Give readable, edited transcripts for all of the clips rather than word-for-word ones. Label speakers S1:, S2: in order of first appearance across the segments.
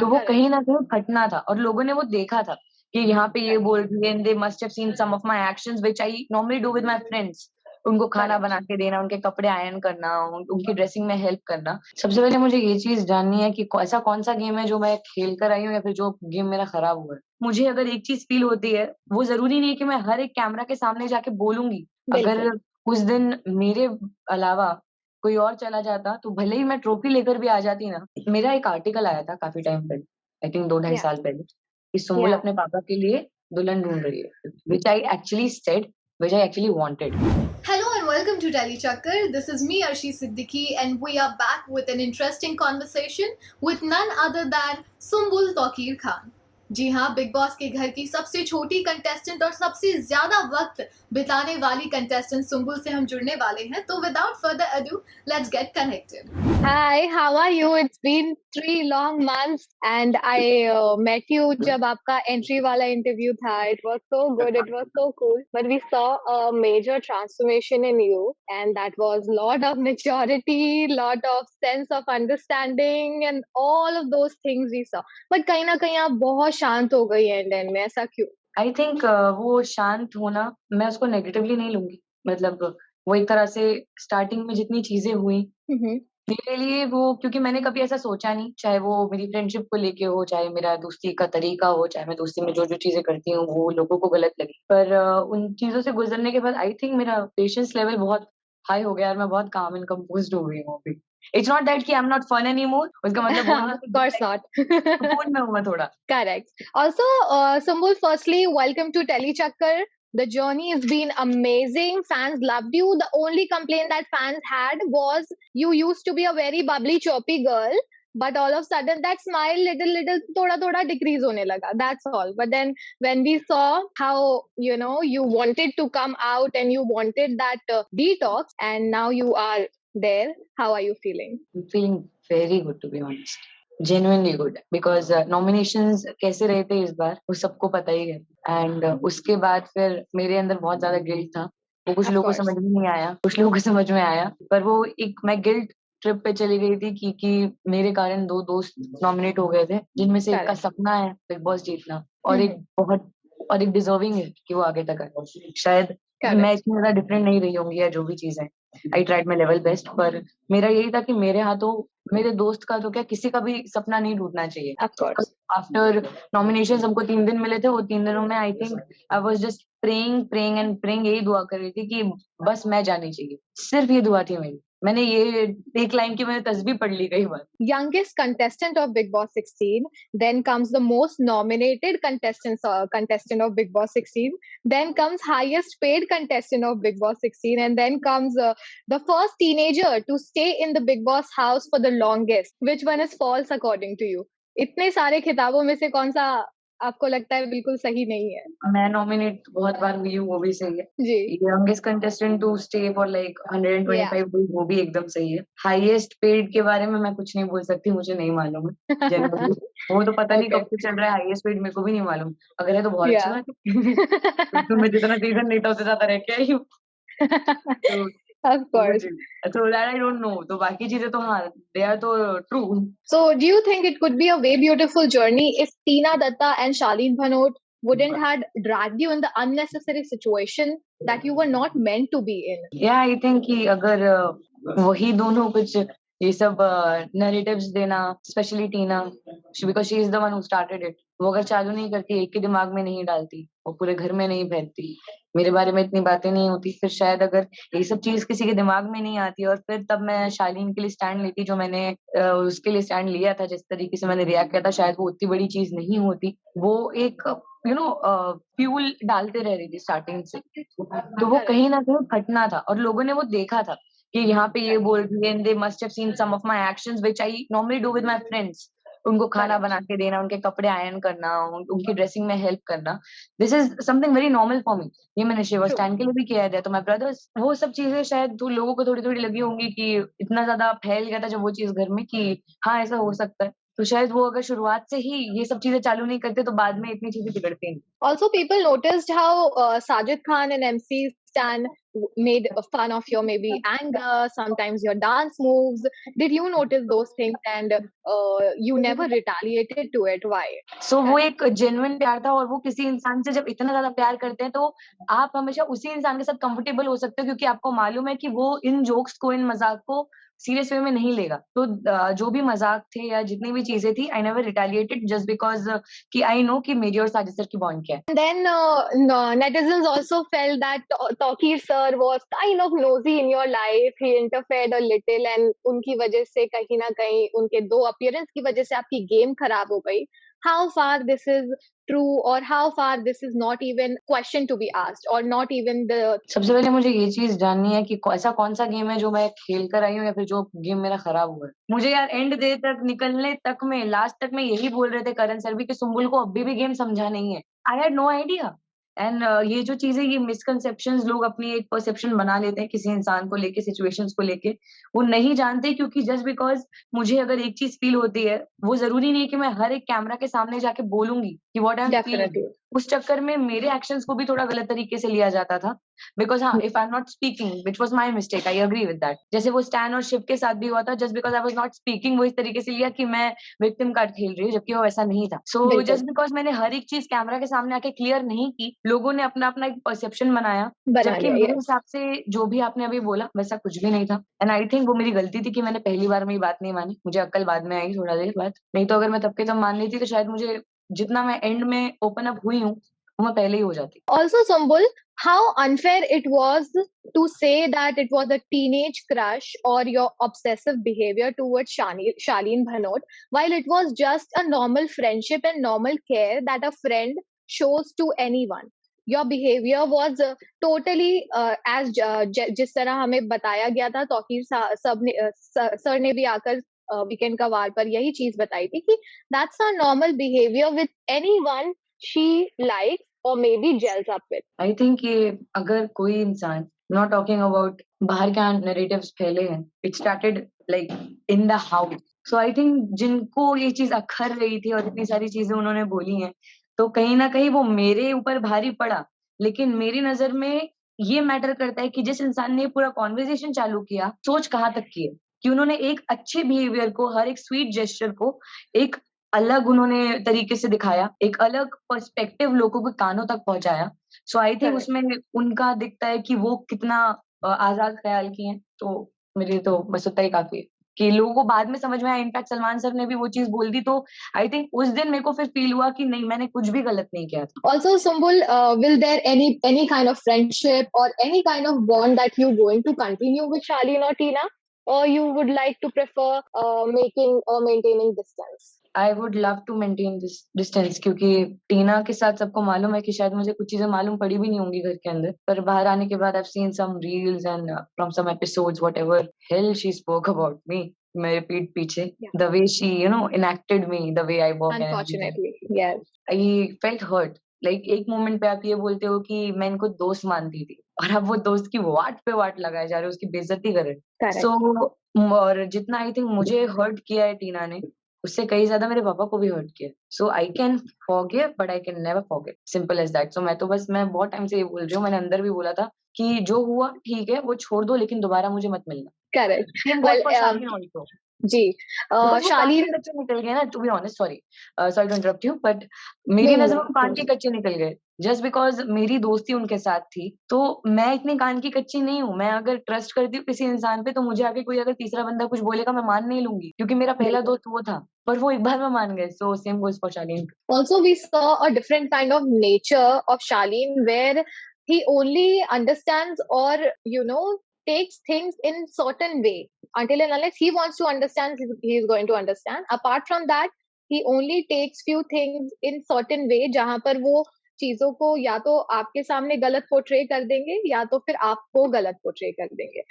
S1: तो वो
S2: Correct.
S1: कहीं न कहीं फटना था और लोगों ने वो देखा था कि यहाँ पे ये बोल रही है and they must have seen some of my actions which I normally do with my friends. उनको खाना
S2: Correct.
S1: बना के देना, उनके कपड़े आयरन करना, उनकी ड्रेसिंग में हेल्प करना। सबसे पहले मुझे ये चीज़ जाननी है कि ऐसा कौन-सा गेम है जो मैं खेल कर आई हूँ या फिर जो गेम मेरा खराब हुआ है? मुझे अगर एक चीज़ फ़ील होती है, वो ज़रूरी नहीं है कि मैं हर एक कैमरा के सामने जाके बोलूँगी। अगर
S2: बिल्कुल।
S1: उस दिन मेरे अलावा कोई और चला जाता, तो भले ही मैं ट्रॉफी लेकर भी आ जाती ना। मेरा एक आर्टिकल आया था काफ़ी टाइम पहले, आई थिंक 2 ढाई
S2: Yeah.
S1: साल पहले, कि सुम्बुल
S2: Yeah.
S1: अपने पापा के लिए दुल्हन ढूँढ रही है, which I actually said, which I actually wanted.
S3: Hello and welcome to Delhi Chakkar. This is me, Arshi Siddiqui, and we are back with an interesting conversation with none other than Sumbul Tawqir Khan. जी हाँ, big boss के घर की सबसे छोटी contestant और सबसे ज्यादा वक्त बिताने वाली कंटेस्टेंट सुम्बुल से हम जुड़ने वाले हैं। तो without further ado, let's get connected.
S2: Hi, how are you? It's been 3 long months and I met you जब आपका entry वाला interview था. It was so good, it was so cool. But we saw a major transformation in you and that was lot of maturity, lot of sense of understanding and all of those things we saw. But कहीं ना कहीं आप बहुत शांत हो गई end में, ऐसा क्यों?
S1: आई थिंक वो शांत होना मैं उसको नेगेटिवली नहीं लूँगी। मतलब वो एक तरह से स्टार्टिंग में जितनी चीज़ें हुई,
S2: हम्म।
S1: मेरे लिए वो क्योंकि मैंने कभी ऐसा सोचा नहीं, चाहे वो मेरी फ्रेंडशिप को लेके हो, चाहे मेरा दोस्ती का तरीका हो, चाहे मैं दोस्ती में जो-जो चीज़ें करती हूँ, वो लोगों को गलत लगे। पर उन चीज़ों से गुज़रने के बाद आई थिंक मेरा पेशेंस लेवल बहुत हाई हो गया और मैं बहुत काम एंड कंपोज़्ड हो गई हूँ अभी। इट्स नॉट दैट कि I am not fun anymore, उसका मतलब वो नहीं है
S2: Of
S1: कि
S2: course not.
S1: सुकून में हूँ मैं थोड़ा।
S2: Correct. Also, Sumbul, firstly, welcome to Telechakkar. The journey has been amazing. Fans loved you. The only complaint that fans had was you used to be a very bubbly, chirpy girl, but all of a sudden that smile little thoda decrease hone laga. That's all. But then when we saw how you wanted to come out and you wanted that detox, and now you are there, how are you feeling?
S1: Feeling very good to be honest, genuinely good because nominations कैसे रहे थे इस बार वो सबको पता ही है and उसके बाद फिर मेरे अंदर बहुत ज़्यादा गिल्ट था। वो कुछ
S2: Of
S1: लोगों को
S2: courस.
S1: समझ में नहीं आया, कुछ लोगों को समझ में आया, पर वो एक मैं गिल्ट ट्रिप पे चली गई थी कि मेरे कारण 2 दोस्त नॉमिनेट हो गए थे, जिनमें से एक का
S2: Correct.
S1: सपना है बिग बॉस जीतना और
S2: Mhm.
S1: एक डिज़र्विंग है कि वो आगे तक आए। शायद मैं
S2: Correct.
S1: इतनी ज़्यादा डिफरेंट नहीं रही होंगी या जो भी चीज़ है। I tried my level best पर मेरा यही था कि मेरे हाथों मेरे दोस्त का तो क्या किसी का भी सपना नहीं टूटना चाहिए।
S2: Of course.
S1: आफ्टर नॉमिनेशंस हमको 3 दिन मिले थे, वो 3 दिनों में I think I was just praying and praying यही दुआ कर रही थी कि बस मैं जानी चाहिए। सिर्फ़ ये दुआ थी मेरी। मैंने ये एक लाइन की मैंने तस्बीह पढ़ ली कई बार।
S2: Youngest contestant of Big Boss 16. Then comes the most nominated contestant of Big Boss 16. Then comes highest paid contestant of Big Boss 16. And then comes the first teenager to stay in the Big Boss house for the longest. Which one is false according to you? इतने सारे खिताबों में से कौन सा आपको लगता है बिल्कुल सही नहीं है?
S1: मैं नॉमिनेट बहुत बार हुई हूँ, वो भी सही है।
S2: जी.
S1: Youngest contestant to stay for like
S2: Yeah.
S1: 125 days वो भी एकदम सही है। हाईएस्ट पेड के बारे में मैं कुछ नहीं बोल सकती, मुझे नहीं मालूम है जनरली। वो तो पता नहीं कब
S2: Okay.
S1: से चल रहा है हाईएस्ट पेड मेरे को भी नहीं मालूम। अगर है तो बहुत अच्छी
S2: Yeah.
S1: बात है। तो मैं जितना सीज़न नहीं था उससे ज़्यादा रह के आई हूँ। तो
S2: Of
S1: वो
S2: course.
S1: चीज़ तो दैट आई डोंट नो तो बाकी चीज़ें तो हाँ, दे आर तो true.
S2: So, do you think it could be a way beautiful journey if Tina Datta and Charlene Bhanot wouldn't had dragged you in the unnecessary situation that you were not meant to be in?
S1: या I think कि अगर वही दोनों कुछ ये सब narratives देना specially Tina because she is the one who started it. वो अगर चालू नहीं करती, एक के दिमाग में नहीं डालती, वो पूरे घर में नहीं फैलती, मेरे बारे में इतनी बातें नहीं होती, फिर शायद अगर ये सब चीज़ किसी के दिमाग में नहीं आती और फिर तब मैं शालीन के लिए स्टैंड लेती जो मैंने उसके लिए स्टैंड लिया था, जिस तरीके से मैंने रिएक्ट किया था, शायद वो उतनी बड़ी चीज़ नहीं होती। वो एक फ्यूल डालते रह रही थी स्टार्टिंग से। तो वो कहीं न कहीं फटना था और लोगों ने वो देखा था कि यहाँ पे ये बोल रही है and they must have seen some of my actions which I normally do with my friends. उनको खाना
S2: Correct.
S1: बना के देना, उनके कपड़े आयरन करना, उनकी ड्रेसिंग में हेल्प करना। This is something very normal for me. ये मैंने शिवा
S2: True.
S1: स्टैन के लिए भी किया है, तो माय ब्रदर्स वो सब चीज़ें शायद तो लोगों को थोड़ी-थोड़ी लगी होंगी कि इतना ज़्यादा फैल गया था जब वो चीज़ घर में कि हाँ, ऐसा हो सकता है। तो शायद वो अगर शुरुआत से ही ये सब चीज़ें चालू नहीं करते तो बाद में इतनी चीज़ें बिगड़ती नहीं।
S2: Also, people noticed how Sajid Khan and MC Stan made fun of your maybe anger, sometimes your dance moves. Did you notice those things and you never retaliated to it? Why?
S1: सो वो एक genuine प्यार था, और वो किसी इंसान से जब इतना ज्यादा प्यार करते हैं तो आप हमेशा उसी इंसान के साथ कंफर्टेबल हो सकते हो, क्योंकि आपको मालूम है कि वो इन जोक्स को, इन मजाक को सीरियस वे में नहीं लेगा। तो जो भी मजाक थे या जितनी भी चीजें थी, I never retaliated just because कि आई नो कि मेरी और साजिद सर की बॉन्ड क्या है।
S2: And then no, netizens also felt that Tawqir sir was kind of nosy in your life. He interfered a little, and उनकी वजह से कहीं ना कहीं उनके दो appearance की वजह से आपकी game खराब हो गई. How far this is true, or how far this is not even question to be asked, or not even the.
S1: सबसे पहले मुझे ये चीज जाननी है कि ऐसा कौन सा गेम है जो मैं खेल कर आई हूँ, या फिर जो गेम मेरा खराब हुआ है। मुझे यार एंड डे तक निकलने तक में, लास्ट तक में यही बोल रहे थे करण सर भी कि सुम्बुल को अभी भी गेम समझा नहीं है। I had no idea. And ये जो चीजें, ये मिसकंसेप्शंस, लोग अपनी एक परसेप्शन बना लेते हैं किसी इंसान को लेके, सिचुएशंस को लेके, वो नहीं जानते। क्योंकि जस्ट बिकॉज मुझे अगर एक चीज फील होती है, वो जरूरी नहीं है कि मैं हर एक कैमरा के सामने जाके बोलूंगी कि what I am feeling.
S2: Definitely.
S1: उस चक्कर में मेरे एक्शंस को भी थोड़ा गलत तरीके से लिया जाता था। बिकॉज हाँ, if I am not speaking, which was my mistake, I agree with that. जैसे वो स्टैन और शिव के साथ भी हुआ था, just because I was not speaking, वो इस तरीके से लिया कि मैं विक्टिम कार्ड खेल रही हूँ, जबकि वो वैसा नहीं था। सो
S2: बिल्कुल।
S1: जस्ट बिकॉज मैंने हर एक चीज कैमरा के सामने आके क्लियर नहीं की, लोगों ने अपना अपना एक परसेप्शन बनाया,
S2: बना
S1: जबकि
S2: लिया,
S1: मेरे
S2: yes.
S1: हिसाब से जो भी आपने अभी बोला वैसा कुछ भी नहीं था। एंड आई थिंक वो मेरी गलती थी कि मैंने पहली बार में ये बात नहीं मानी। मुझे अक्ल बाद में आई, थोड़ा देर बाद। नहीं तो अगर मैं तब के तब मान ली थी, तो शायद मुझे जितना मैं एंड में ओपन अप हुई हूँ, वो मैं पहले ही हो जाती।
S2: Also, Sumbul, how unfair it was to say that it was a teenage crush or your obsessive behavior towards Shaleen Bhanot, while it was just a normal friendship and normal care that a friend shows to anyone. Your behavior was totally as जिस तरह हमें बताया गया था, Tauqeer sir ने भी आकर weekend का वार पर यही चीज बताई थी कि that's a normal behavior with anyone she likes or maybe gels up with.
S1: I think ये अगर कोई इंसान, नॉट टॉकिंग अबाउट बाहर क्या नैरेटिव्स फैले हैं, it started like in the house. So I think जिनको ये चीज अखर रही थी और इतनी सारी चीजें उन्होंने बोली हैं, तो कहीं ना कहीं वो मेरे ऊपर भारी पड़ा। लेकिन मेरी नजर में ये मैटर करता है कि जिस इंसान ने पूरा कॉन्वर्जेशन चालू किया, सोच कहाँ तक की है, कि उन्होंने एक अच्छे बिहेवियर को, हर एक स्वीट जेस्चर को एक अलग उन्होंने तरीके से दिखाया, एक अलग पर्सपेक्टिव लोगों के कानों तक पहुंचाया। सो आई थिंक
S2: Correct.
S1: उसमें उनका दिखता है कि वो कितना आजाद ख्याल की हैं। तो मेरे तो बस उतना ही काफी है कि लोगों को बाद में समझ में आया। इनफैक्ट सलमान सर ने भी वो चीज बोल दी, तो आई थिंक उस दिन मेरे को फिर फील हुआ कि नहीं, मैंने कुछ भी गलत नहीं किया था।
S2: Also, Sumbul, will there any kind of friendship or any kind of bond that you going to continue with Shaleen or Tina, or you would like to prefer making or maintaining distance?
S1: I would love to maintain this distance, क्योंकि टीना के साथ सबको मालूम है कि शायद मुझे कुछ चीजें मालूम पड़ी भी नहीं होंगी घर के अंदर, पर बाहर आने के बाद I have seen some reels and from some episodes, whatever hell she spoke about me, मेरे पीठ पीछे, the way she enacted me, the way I walk,
S2: Unfortunately, yes.
S1: I felt hurt. Like एक मोमेंट पे आप ये बोलते हो कि मैं इनको दोस्त मानती थी, और अब वो दोस्त की वाट पे वाट लगाए जा रहे हो, उसकी बेइज्जती कर रहे।
S2: Correct.
S1: सो और जितना आई थिंक मुझे हर्ट किया है टीना ने, उससे कई ज्यादा मेरे पापा को भी हर्ट किया। So I can forgive but I can never forget, simple as that. So मैं बहुत टाइम से ये बोल रही हूँ, मैंने अंदर भी बोला था कि जो हुआ ठीक है, वो छोड़ दो, लेकिन दोबारा मुझे मत मिलना।
S2: Correct.
S1: Same
S2: Well,
S1: goes for Shaleen also.
S2: Ji,
S1: Because वो कान
S2: Shaleen,
S1: के कच्चे निकल गए ना, to be honest, sorry to interrupt you, but मेरी
S2: नहीं,
S1: नजर में
S2: नहीं,
S1: वो कान के कच्चे निकल गए जस्ट बिकॉज मेरी दोस्ती उनके साथ थी। तो मैं इतनी कान की कच्ची नहीं हूँ। मैं अगर ट्रस्ट करती हूँ किसी इंसान पे, तो मुझे आगे कोई अगर तीसरा बंदा कुछ बोलेगा, मैं मान नहीं लूंगी, क्योंकि मेरा पहला
S2: बिल्कुल।
S1: दोस्त वो था, पर वो एक बार में मान गए। So same goes for Shalin.
S2: Also, we saw a different kind of nature of Shaleen, where he only understands or takes things in certain way. Until and unless he wants to understand, he is going to understand. Apart from that, he only takes few things in certain way, जहां पर वो चीजों को या तो आपके सामने गलत पोर्ट्रे कर देंगे, या तो फिर आपको गलत पोर्ट्रे कर देंगे।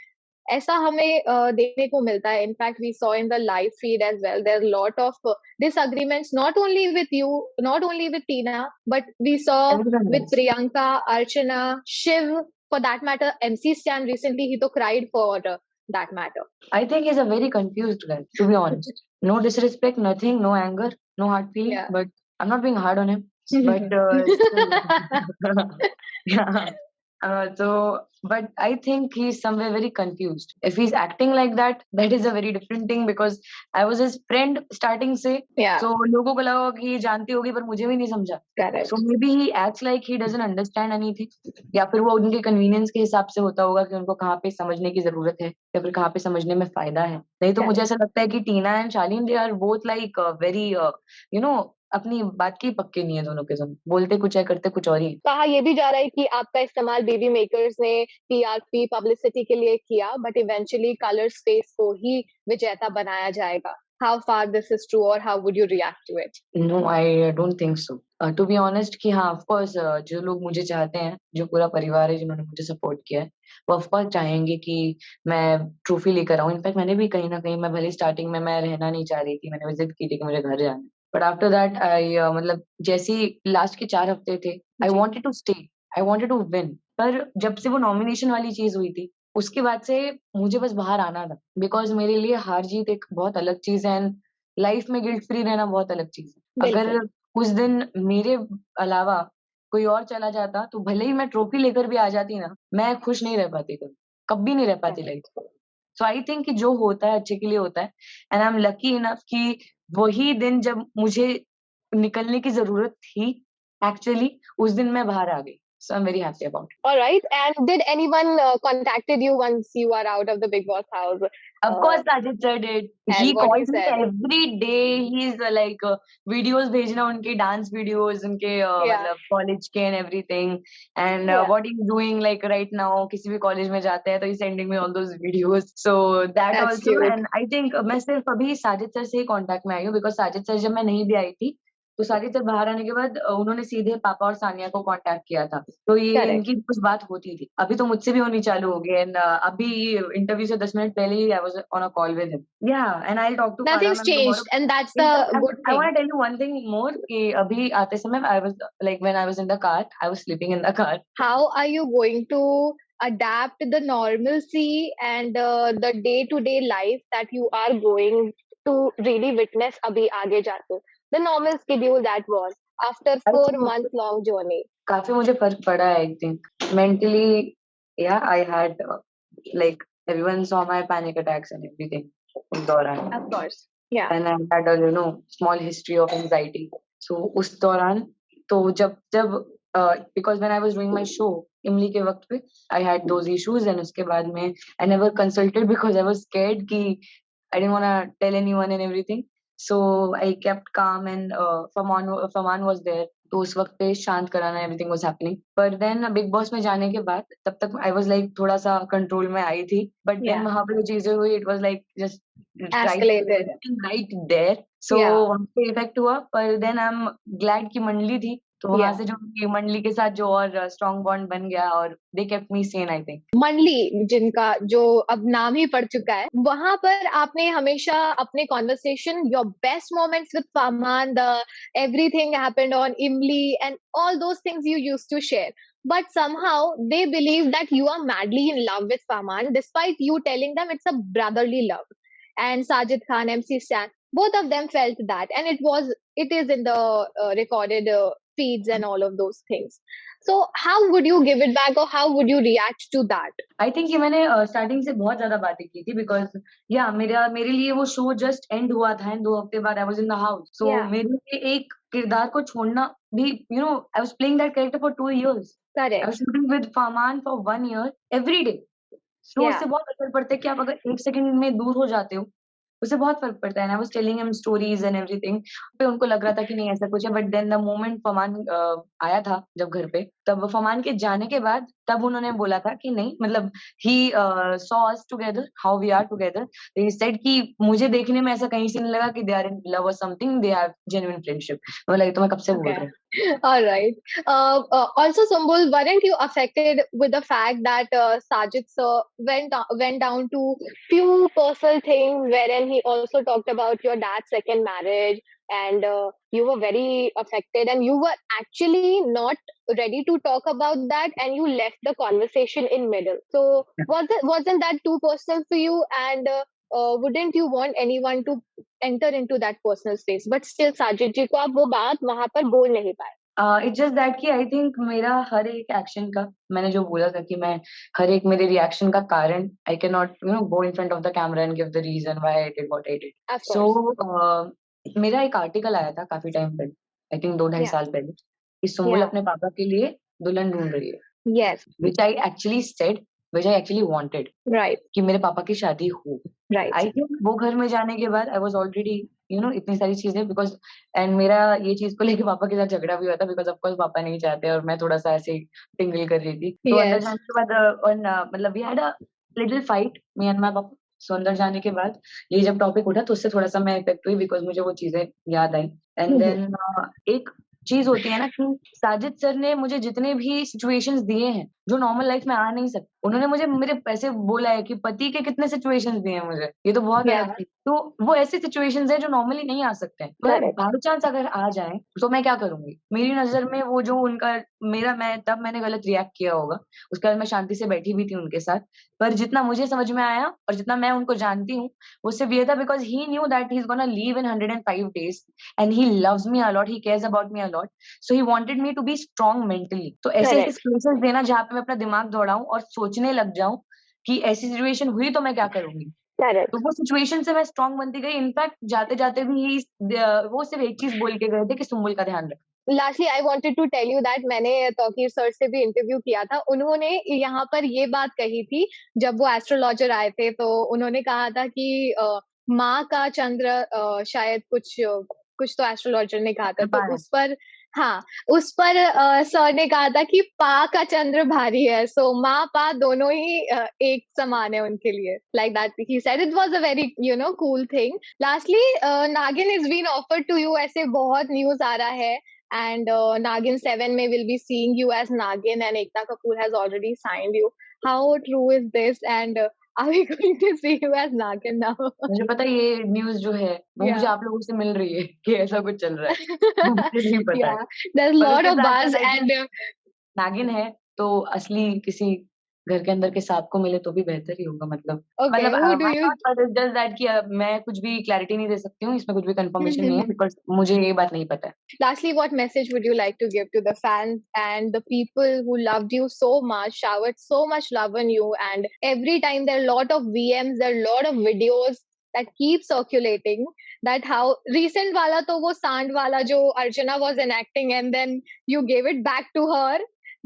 S2: ऐसा हमें देखने को मिलता है। In fact we saw in the live feed as well, there lot of disagreements, not only with you, not only with Tina, but we saw
S1: Everyone
S2: with
S1: does.
S2: Priyanka, Archana, Shiv, for that matter, MC Stan recently, he to cried for that matter.
S1: I think he's a very confused guy, to be honest. No disrespect, nothing, no anger, no hard feeling,
S2: Yeah.
S1: but I'm not being hard on him. But yeah. But I think he's somewhere very confused. If he's acting like that, that is a very different thing because I was his friend starting से.
S2: Yeah,
S1: So लोगों को लगा कि ये जानती होगी पर मुझे भी नहीं समझा.
S2: correct.
S1: So maybe he acts like he doesn't understand anything. या फिर वो उनके convenience के हिसाब से होता होगा कि उनको कहाँ पे समझने की जरूरत है या फिर कहाँ पे समझने में फायदा है. नहीं तो मुझे ऐसा लगता है कि Tina and Shalin they are both like very अपनी बात की पक्के नहीं है दोनों के दोनों. बोलते कुछ है करते कुछ और ही.
S2: कहा ये भी जा रहा है कि आपका इस्तेमाल बेबी मेकर्स ने टीआरपी पब्लिसिटी के लिए किया, बट इवेंचुअली कलर स्पेस को ही विजेता बनाया जाएगा. How far this is true or how would you react to it?
S1: No, I don't think so. To be honest कि हाँ of course जो लोग मुझे चाहते हैं, जो पूरा परिवार है जिन्होंने मुझे सपोर्ट किया है, वो of course चाहेंगे कि मैं ट्रॉफी लेकर आऊँ. इनफैक्ट मैंने भी कहीं ना कहीं मैं भले स्टार्टिंग में मैं रहना नहीं चाह रही थी, मैंने जिद की थी कि मुझे घर जाना है. बट आफ्टर दैट आई मतलब जैसे ही लास्ट के 4 हफ्ते थे, आई
S2: जी.
S1: Wanted to stay, I wanted to win. पर जब से वो नॉमिनेशन वाली चीज हुई थी, उसके बाद से मुझे बस बाहर आना था. बिकॉज मेरे लिए हार जीत एक बहुत अलग चीज है एंड लाइफ में गिल्ट फ्री रहना बहुत अलग चीज है.
S2: बिल्कुल.
S1: अगर उस दिन मेरे अलावा कोई और चला जाता तो भले ही मैं ट्रॉफी लेकर भी आ जाती ना, मैं खुश नहीं रह पाती, कभी नहीं रह पाती लाइफ. सो आई थिंक कि जो होता है अच्छे के लिए होता है and I am lucky enough कि वही दिन जब मुझे निकलने की जरूरत थी एक्चुअली उस दिन मैं बाहर आ गई. So I am very happy about it.
S2: All right. And did anyone contacted you once you are out of the Big Boss house?
S1: Of course, Sajid said it.
S2: And
S1: He
S2: what he
S1: calls me
S2: said?
S1: every day. He's like videos भेजना उनके dance videos उनके
S2: Yeah.
S1: मतलब college के and everything and
S2: Yeah.
S1: what he's doing like right now किसी भी college में जाते हैं तो he's sending me all those videos. So that
S2: That's
S1: also
S2: cute.
S1: and I think मैं सिर्फ अभी साजिद सर से ही contact में आई हूँ because साजिद सर जब मैं नहीं भी आई थी तो साजिद सर बाहर आने के बाद उन्होंने सीधे पापा और सानिया को कांटेक्ट किया था. तो ये
S2: Correct.
S1: इनकी कुछ बात होती थी. अभी तो मुझसे भी होनी चालू हो गई एंड अभी इंटरव्यू से 10 मिनट पहले ही I was on a call with him. Yeah, and I'll talk to Farah
S2: Nothing's
S1: ma'am tomorrow.
S2: changed, and that's
S1: In
S2: the
S1: fact,
S2: good
S1: I
S2: thing.
S1: want to tell you one thing more कि अभी आते समय I was like when I was in the car, I was sleeping in the car.
S2: How are you going to adapt the normalcy and the day-to-day life that you are going to really witness abhi aage jaake? The normal schedule that was after
S1: I
S2: 4
S1: think
S2: months long journey.
S1: काफी मुझे फर्क पड़ा है. I think mentally, yeah, I had like everyone saw my panic attacks and everything उस दौरान.
S2: Of course. Yeah.
S1: And I had a small history of anxiety. So उस दौरान तो जब because when I was doing my show इमली के वक्त पे I had those issues and उसके बाद में I never consulted because I was scared कि I didn't want to tell anyone and everything. So I kept calm and Faman was there. तो उस वक्त पे शांत कराना everything was happening. But then big boss में जाने के बाद तब तक I was like थोड़ा सा कंट्रोल में आई थी. But then
S2: Yeah.
S1: वहाँ पे जो चीजें हुई it was like just
S2: Escalated.
S1: right there. So
S2: Yeah.
S1: वहाँ पे इफेक्ट हुआ. पर then I'm glad कि मंडली थी. तो वहाँ
S2: Yeah.
S1: से जो ये मंडली के साथ जो और स्ट्रॉन्ग बॉन्ड बन गया और they kept me sane I think.
S2: मंडली जिनका जो अब नाम ही पड़ चुका है, वहां पर आपने हमेशा अपने conversation your best moments with Farman, the everything happened on Imli and all those things you used to share, but somehow they believe that you are madly in love with Farman despite you telling them it's a brotherly love. And Sajid Khan, MC Stan, both of them felt that, and it is in the recorded feeds and all of those things. So how would you give it back or how would you react to that?
S1: I think ये मैंने starting से बहुत ज्यादा बातें की थी because या मेरे लिए वो शो जस्ट एंड हुआ था एंड 2 हफ्ते बाद I was in the house. So
S2: Yeah.
S1: मेरे लिए एक किरदार को छोड़ना भी I was playing that character for 2 years. I
S2: Correct.
S1: was shooting with Farman for 1 year every day. तो
S2: Yeah.
S1: उससे बहुत असर पड़ता है कि आप अगर 1 सेकंड में दूर हो जाते हो उससे बहुत फर्क पड़ता है. I was telling him stories and everything. पे उनको लग रहा था कि नहीं ऐसा कुछ है. बट देन द मोमेंट फरमान आया था जब घर पे, तब फरमान के जाने के बाद तब उन्होंने बोला था कि नहीं मतलब he saw us together how we are together. He said कि मुझे देखने में ऐसा कहीं से नहीं लगा कि दे आर इन लव और something, they have genuine friendship. मतलब तो मैं कब से बोल
S2: Okay.
S1: रही हूँ.
S2: All right. Also, Sumbul, weren't you affected with the fact that Sajid sir went down to few personal things, wherein he also talked about your dad's second marriage, and you were very affected, and you were actually not ready to talk about that, and you left the conversation in middle. So wasn't that too personal for you? And wouldn't you want anyone to enter into that personal space? But still, Sajid ji को आप वो बात वहाँ पर बोल नहीं पाए.
S1: It's just that कि आई थिंक मेरा हर एक एक्शन का, मैंने जो बोला था कि मैं हर एक मेरे रिएक्शन का कारण, I can not go in front of the camera and give the reason why I did what I did.
S2: Of
S1: so
S2: course.
S1: मेरा एक आर्टिकल आया था काफी टाइम पहले, आई थिंक 2-2.5
S2: Yeah.
S1: साल पहले, कि सुम्बुल
S2: Yeah.
S1: अपने पापा के लिए दुल्हन ढूंढ रही है,
S2: Yes.
S1: which I actually said, which I actually wanted,
S2: Right.
S1: कि मेरे पापा की शादी हो.
S2: Right.
S1: आई थिंक वो घर में जाने के बाद आई वाज ऑलरेडी इतनी सारी चीजें, बिकॉज एंड मेरा ये चीज को लेके पापा के साथ झगड़ा भी हुआ था, बिकॉज ऑफ कोर्स पापा नहीं चाहते और मैं थोड़ा सा ऐसे टिंगल कर रही थी. तो अंदर
S2: Yes.
S1: जाने के बाद मतलब we had a little fight, me and my papa. So अंदर जाने के बाद ये जब टॉपिक उठा तो उससे थोड़ा सा मैं इफेक्ट हुई, बिकॉज मुझे वो चीजें याद आई. एंड देन एक चीज होती है ना कि साजिद सर ने मुझे जितने भी सिचुएशंस दिए हैं जो नॉर्मल लाइफ में आ नहीं सकते, उन्होंने मुझे मेरे पैसे बोला है कि पति के कितने सिचुएशंस दिए हैं मुझे, ये तो बहुत
S2: Yeah.
S1: अलग थी. तो वो ऐसे सिचुएशंस है जो नॉर्मली नहीं आ सकते हैं, पर
S2: Correct.
S1: बाई चांस अगर आ जाए तो मैं क्या करूंगी. मेरी नजर में वो जो उनका मैंने गलत रिएक्ट किया होगा, उसके बाद मैं शांति से बैठी भी थी उनके साथ. पर जितना मुझे समझ में आया और जितना मैं उनको जानती हूँ, वो सिर्फ ये था because he knew that he is gonna leave in 105 days and he loves me a lot, he cares about me a lot. So he wanted me to be strong mentally. तो ऐसे ऐसे
S2: Correct.
S1: स्पेसेस देना जहाँ पे मैं अपना दिमाग दौड़ाऊं और सोचने लग जाऊं कि ऐसी सिचुएशन हुई तो मैं क्या करूंगी.
S2: Correct.
S1: तो वो सिचुएशन से मैं स्ट्रांग बनती गई. इनफैक्ट जाते जाते भी वो सिर्फ एक चीज बोल के गए थे कि सुम्बुल का ध्यान रख.
S2: Lastly, I wanted to tell you that मैंने तौकीर सर से भी इंटरव्यू किया था. उन्होंने यहाँ पर ये बात कही थी, जब वो एस्ट्रोलॉजर आए थे तो उन्होंने कहा था कि माँ का चंद्र शायद कुछ तो एस्ट्रोलॉजर ने कहा था, तो उस पर सर ने कहा था कि पा का चंद्र भारी है, सो माँ पा दोनों ही एक समान है उनके लिए. Like that he said. It was a very cool thing. Lastly, Naagin is been offered to you, ऐसे बहुत न्यूज आ रहा है. And Nagin 7 may will be seeing you as Nagin, and Ekta Kapoor has already signed you. How true is this? And are we going to see you as Nagin now?
S1: मुझे पता है ये news जो है वो
S2: Yeah.
S1: मुझे आप लोगों से मिल रही है कि ऐसा कुछ चल रहा है. मुझे नहीं पता है.
S2: Yeah, there's a
S1: पर
S2: lot
S1: उसके
S2: of
S1: साथ
S2: buzz,
S1: साथ I
S2: and
S1: think नागिन है तो असली किसी घर के अंदर के सांप को मिले तो भी बेहतर ही होगा. मतलब
S2: okay, who do
S1: why
S2: you?
S1: not, but it's just that कि मैं कुछ भी क्लैरिटी नहीं दे सकती हूँ, इसमें कुछ भी कंफर्मेशन नहीं है, बिकॉज मुझे ये बात नहीं पता है.
S2: Lastly, what message would you like to give to the fans and the people who loved you so much, showered so much love on you, and every time there are a lot of VMs, there are a lot of videos that keep circulating, that how recent wala to wo Sand wala jo Archana was enacting and then you gave it back to her,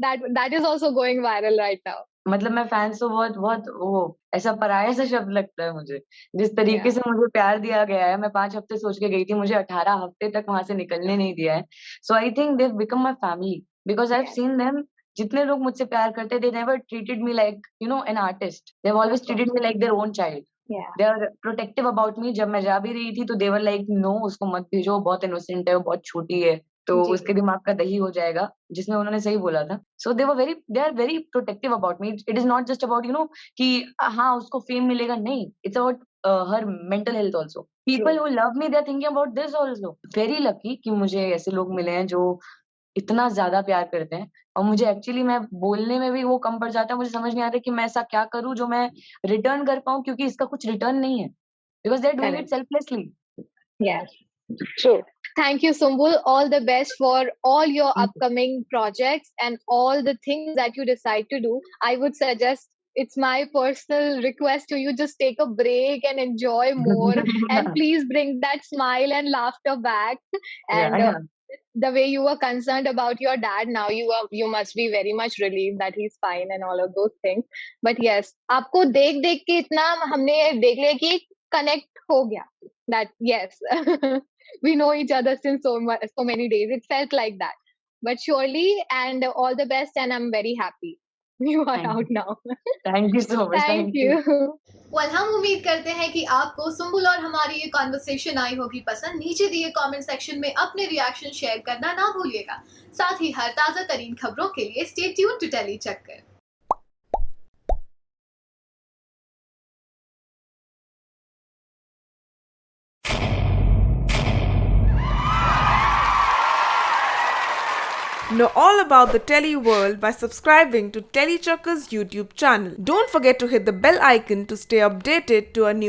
S2: that is also going viral right now.
S1: मतलब मैं fans को बहुत बहुत वो ऐसा पराया सा शब्द लगता है मुझे, जिस तरीके से मुझे प्यार दिया गया है. मैं 5 हफ्ते सोच के गई थी, मुझे 18 हफ्ते तक वहां से निकलने नहीं दिया है. So I think they become my family because I have seen them. जितने लोग मुझसे प्यार करते, they never treated me like an artist. They have always treated me like their own child.
S2: Yeah.
S1: They are protective about me. जब मैं जा भी रही थी तो देवर लाइक नो, उसको मत भेजो, बहुत इनोसेंट है, वो बहुत छोटी है, तो
S2: जी.
S1: उसके दिमाग का दही हो जाएगा, जिसमें उन्होंने सही बोला था. So they are very protective about me. It is not just about कि हाँ उसको फेम मिलेगा, नहीं. It's about her mental health also. People who love me, they are thinking about this also. Very lucky कि मुझे ऐसे लोग मिले हैं जो इतना ज्यादा प्यार करते हैं. और मुझे एक्चुअली मैं बोलने में भी वो कम पड़ जाता है. मुझे समझ नहीं आता कि मैं ऐसा क्या करूं जो मैं रिटर्न कर पाऊं, क्योंकि इसका कुछ रिटर्न नहीं है, because they are doing it selflessly.
S2: Yes, true. Thank you, Sumbul. All the best for all your upcoming projects and all the things that you decide to do. I would suggest, it's my personal request to you, just take a break and enjoy more, and please bring that smile and laughter back. And
S1: yeah.
S2: the way you were concerned about your dad, now you must be very much relieved that he's fine and all of those things. But yes, आपको देख देख के इतना हमने देख लिया कि connect हो गया. That yes, we know each other since so many days. It felt like that. But surely, and all the best, and I'm very happy you are
S1: Thank
S2: out now.
S1: Thank you so much.
S2: Thank you.
S3: well, हम उम्मीद करते हैं कि आपको सुम्बुल और हमारी ये conversation I होगी पसंद. नीचे दिए कमेंट सेक्शन में अपने रिएक्शन शेयर करना ना भूलिएगा. साथ ही हर ताज़ा तरीन खबरों के लिए स्टे ट्यून्ड टू टेली चक्कर.
S4: Know all about the Telly world by subscribing to Telly Chakkar's YouTube channel. Don't forget to hit the bell icon to stay updated to our new